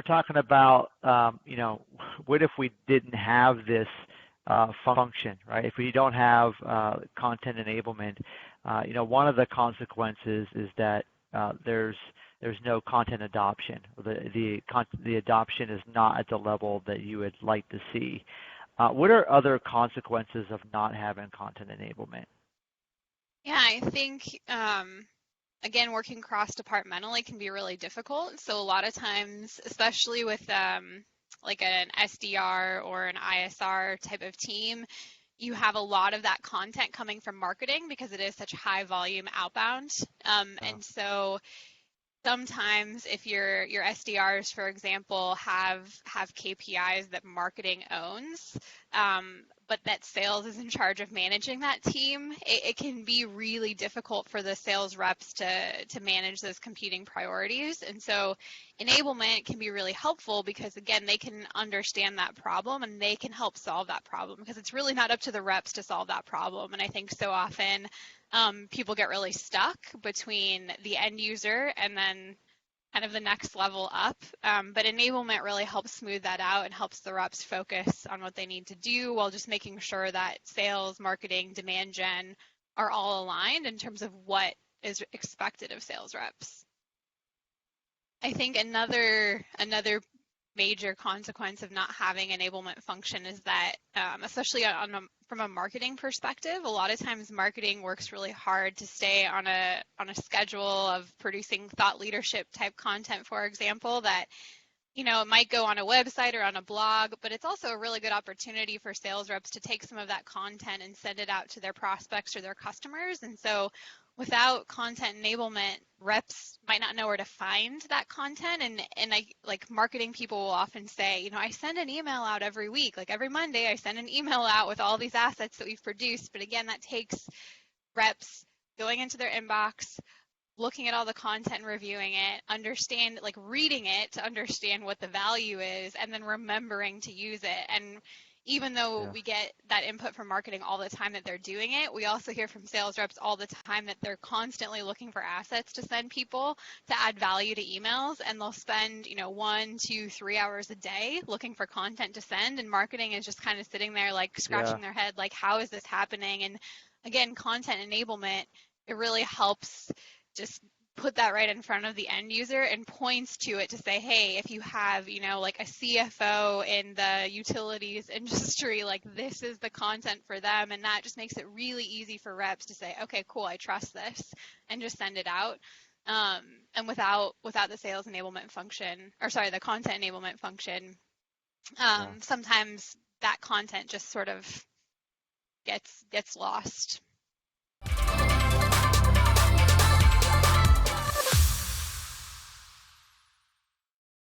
talking about, what if we didn't have this function, right? If we don't have content enablement, one of the consequences is that there's no content adoption. The adoption is not at the level that you would like to see. What are other consequences of not having content enablement? Yeah, I think, again, working cross-departmentally can be really difficult. So a lot of times, especially with like an SDR or an ISR type of team, you have a lot of that content coming from marketing because it is such high volume outbound. And so sometimes if your SDRs, for example, have KPIs that marketing owns, but that sales is in charge of managing that team, it can be really difficult for the sales reps to manage those competing priorities. And so enablement can be really helpful because, again, they can understand that problem and they can help solve that problem, because it's really not up to the reps to solve that problem. And I think so often people get really stuck between the end user and then kind of the next level up. But enablement really helps smooth that out and helps the reps focus on what they need to do while just making sure that sales, marketing, demand gen are all aligned in terms of what is expected of sales reps. I think another major consequence of not having enablement function is that, especially from a marketing perspective, a lot of times marketing works really hard to stay on a schedule of producing thought leadership type content, for example, that it might go on a website or on a blog, but it's also a really good opportunity for sales reps to take some of that content and send it out to their prospects or their customers. And so without content enablement, reps might not know where to find that content. And I, like, marketing people will often say, I send an email out every week. Like every Monday, I send an email out with all these assets that we've produced. But again, that takes reps going into their inbox, looking at all the content and reviewing it, reading it to understand what the value is, and then remembering to use it. And even though we get that input from marketing all the time that they're doing it, we also hear from sales reps all the time that they're constantly looking for assets to send people to add value to emails, and they'll spend 1, 2, 3 hours a day looking for content to send, and marketing is just kind of sitting there like scratching their head like, how is this happening? And again, content enablement, it really helps just put that right in front of the end user and points to it to say, hey, if you have, like a CFO in the utilities industry, like this is the content for them. And that just makes it really easy for reps to say, okay, cool, I trust this, and just send it out. And without the sales enablement function, the content enablement function, sometimes that content just sort of gets lost.